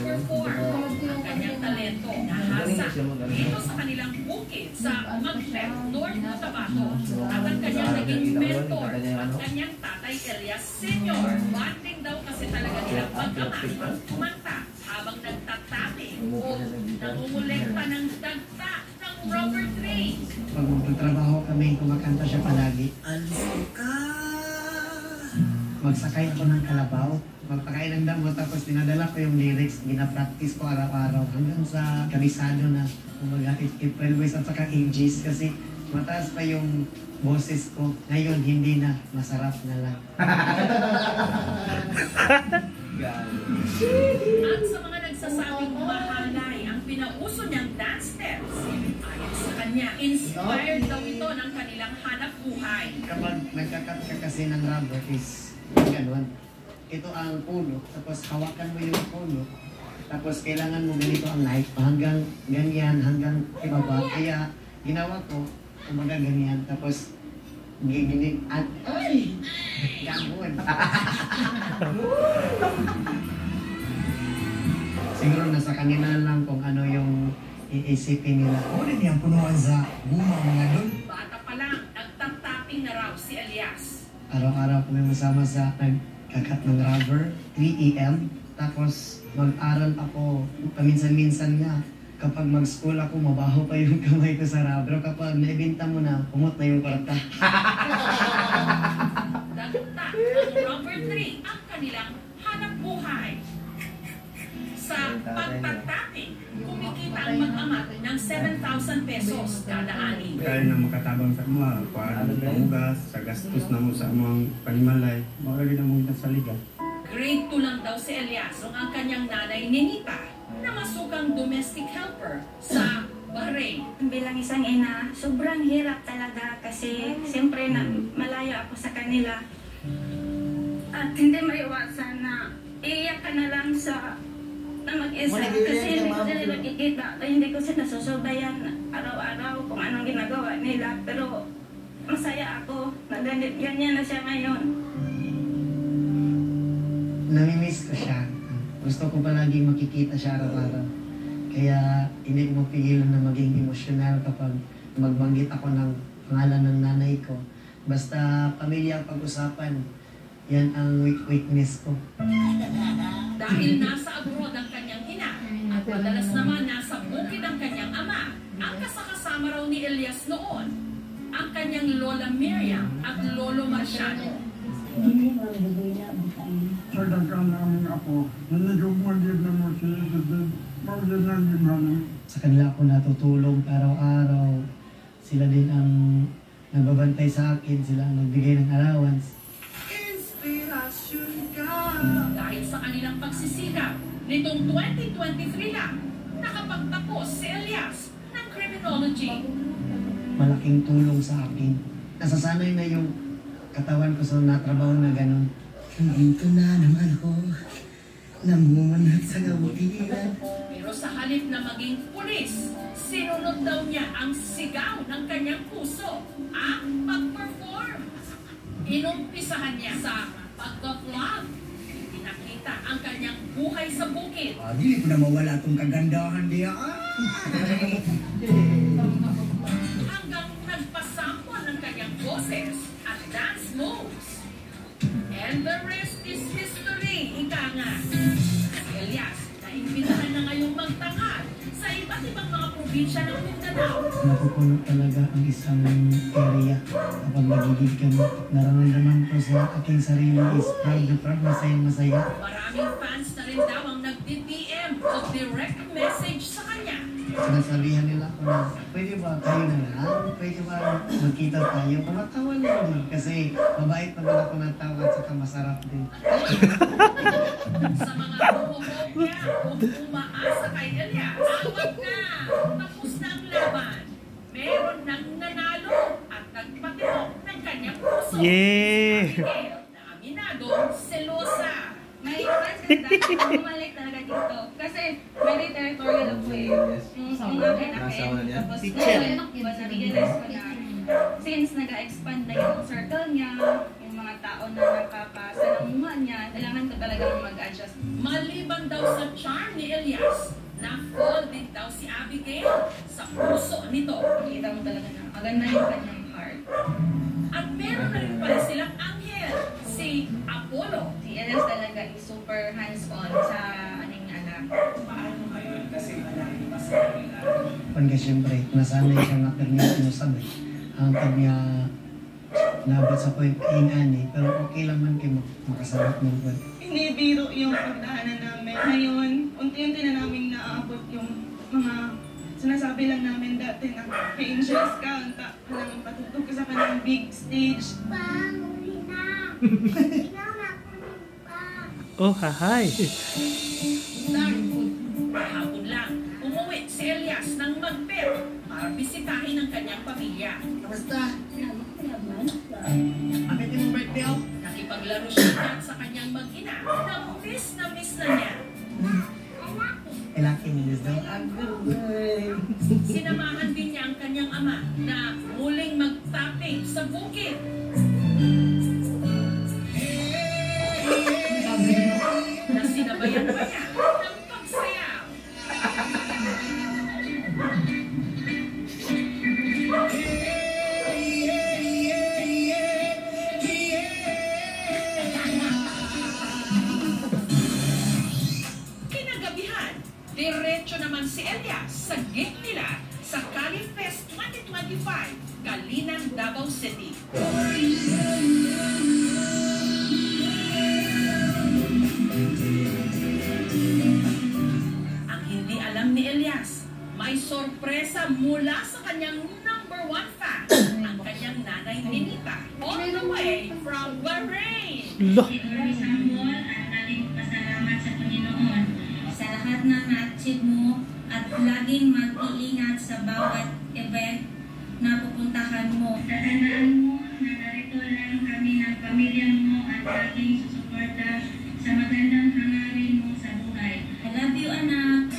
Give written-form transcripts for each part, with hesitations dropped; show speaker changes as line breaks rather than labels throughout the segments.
mag-perform. Ang kanyang talento nahasa dito sa kanilang bukid sa Magpet, North Cotabato. At ang kanyang naging mentor, ang kanyang tatay Elias Sr. Bonding daw kasi talaga nilang mag-ama ang kumanta habang nagtataping o nangungulekta ng dagta ng rubber tree.
Pag magtatrabaho kami, kumakanta siya palagi. Magsakay ako ng kalabaw, magpakain ng damo, tapos dinadala ko yung lyrics, gina-practice ko araw-araw hanggang sa kabisado na kumbaga April Ways at saka Aegis kasi mataas pa yung boses ko. Ngayon, hindi na. Masarap na lang.
At sa mga nagsasabing mahalay ang pinauso niyang dance steps, ayon sa kanya, inspired daw ito ng kanilang hanap buhay.
Kapag nagkakat ka kasi ng rubber is gano'n. Ito ang puno, tapos hawakan mo yung puno, tapos kailangan mo ganito ang knife hanggang ganyan, hanggang ibaba. Kaya ginawa ko, kumbaga ganyan, tapos giginig at ay! Gamon! Siguro nasa kanila lang kung ano yung iisipin nila.
Ano niyang punuan sa bunga mga doon?
Bata pa lang, nagtang-tapping na raw si Elias.
Araw-araw kami masama sa nagkakat ng rubber, 3 AM. Tapos mag-aral ako, paminsan-minsan nga. Kapag mag-school ako, mabaho pa yung kamay ko sa rubber. Kapag naibinta mo na, umot na yung kwarta.
Dagta ng rubber tree ang kanilang hanap buhay. Sa pagtatapping, kumikita ang mag-ama ng 7,000 pesos kada ani.
Kaya na makatabang sa mga pangugas, sa gastos na mo sa mga panimalay, maulagi na mo sa liga.
Grade 2 lang daw si Elias nung ang kanyang nanay Nenita na masukang domestic helper sa Bahrain.
Bilang isang ina, sobrang hirap talaga kasi siyempre na malayo ako sa kanila. At hindi maiwasan na iiyak ka na lang sa na mag-isa kasi hindi ko sila nakikita at hindi ko sila nasusubayan araw-araw kung anong ginagawa nila. Pero masaya ako na ganyan na siya ngayon.
Namimiss ko siya. Gusto ko palagi makikita siya araw-araw. Kaya hindi ko mapigilan na maging emosyonal kapag magbanggit ako ng pangalan ng nanay ko. Basta pamilya ang pag-usapan, yan ang weakness ko.
Dahil nasa abroad ang kanyang ina at madalas naman nasa bukid ang kanyang ama, ang kasakasama raw ni Elias noon, ang kanyang Lola Miriam at Lolo Marciano.
Sa dagang namin ako, nanigumulid na mo siya mawala ng gimana.
Sa kanila ako natutulog araw-araw. Sila din ang nagbabantay sa akin, sila ang nagbigay ng allowance.
Dahil sa kanilang pagsisikap, nitong 2023 lang, nakapagtapos si Elias ng criminology.
Malaking tulong sa akin. Nasasanay na yung katawan ko sa natrabaho na ganun.
Dito na naman ako, namumanag sa kabutiran.
Pero sa halip na maging pulis, sinunod daw niya ang sigaw ng kanyang puso, ang pag-perform. Inumpisahan niya sa pagka-vlog. Pinakita ang kanyang buhay sa bukid.
Dili ko na mawala itong kagandahan diya.
Hanggang nagpasample ng kanyang boses at dance moves. And the rest is history, ika nga. Si Elias, naimbitahan na ngayong magtangad sa iba't ibang mga probinsya ng Mindanao.
Napupuno talaga ang isang area kapag nagigig kami. Nararamdaman ko sa aking sarili is proud na proud, masaya.
Maraming fans na rin daw ang nagdi-DM o direct message sa kanya.
Sinasabihan nila ako na, pwede ba kayo na lang? Pwede ba magkita tayo? Kumatawa lang kasi mabait naman ako ng tawa at saka masarap din.
Sa mga homopobia o umaasa kay Elias, awag na! Tapos na ang laban. Meron nang nanalo at nagpatibok ng kanyang puso.
Yeah!
Na aminado, selosa.
May kasi bumalik talaga dito. Kasi very territorial ako eh. Yung anak eh. Tapos ngayon, na-realize ko na since nag-expand na yung circle niya, yung mga tao na nakakasalamuhan niya, kailangan ko talagang mag-adjust.
Maliban daw sa charm ni Elias, Elias na fall din daw si Abigail sa puso nito.
Kita mo talaga na maganda yung kanyang heart.
At meron na rin pala silang anghel, si Apollo.
Si Elias talaga is super hands-on sa aning anak.
Paano kayo kasi malaki pa sa kanila?
Kung siyempre, nasanay siya nga permit mo sabay. Hangtod niya nabot sa point hinani, pero okay lang man kayo makasagot mo po.
Inibiro yung pagdaanan namin. Ngayon, unti-unti na namin naaabot yung mga sinasabi lang namin dati na may angels ka, anta ka namin patutog ka sa kanang big stage.
Oh, hahay.
Kahapon lang, umuwi si Elias ng Magpet para bisitahin ang kanyang pamilya.
Kamusta? Amit yung birthday oh?
Nakipaglaro siya sa kanyang mag-ina na miss na niya.
Ilaki niyo daw.
Sinamahan din niya ang kanyang ama na muling mag-tapping sa bukid. Na sinabayan pa niya ng pagsayaw. Kinagabihan, diretso naman si Elias sa gate nila sa Cali Fest 2025, Kalinan, Davao City. Ang hindi alam ni Elias, may sorpresa mula sa kanyang #1 fan, ang kanyang nanay Ninita, all the way from Bahrain.
Lo.
Maraming salamat at laging pasalamat sa Panginoon sa lahat ng na-achieve mo at laging mag-iingat sa bawat event na pupuntahan mo. Tatandaan mo na narito lang kami ng pamilya mo at laging susuporta sa magandang hangarin mo sa buhay. I love you, anak.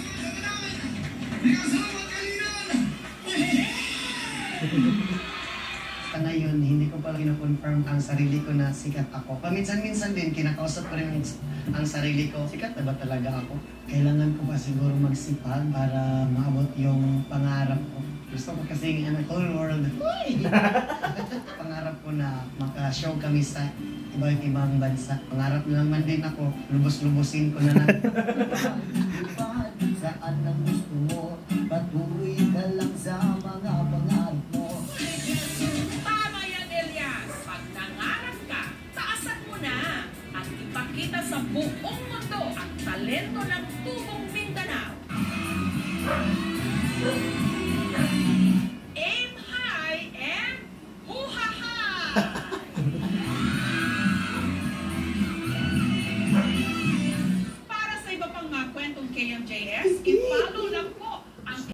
Ngayon, hindi ko pa kino-confirm ang sarili ko na sikat ako. Paminsan-minsan din, kinakausap ko rin ang sarili ko. Sikat na ba talaga ako? Kailangan ko pa siguro magsipag para maabot yung pangarap ko. Gusto ko kasi whole world. Pangarap ko na maka-show kami sa iba't ibang bansa. Pangarap na naman din ako, lubos-lubusin ko na lang. Saan ang gusto mo, patuloy ka lang sa mga pangarap mo.
Tama yan, Elias. Pag nangarap ka, taasan mo na at ipakita sa buong mundo ang talento ng tubong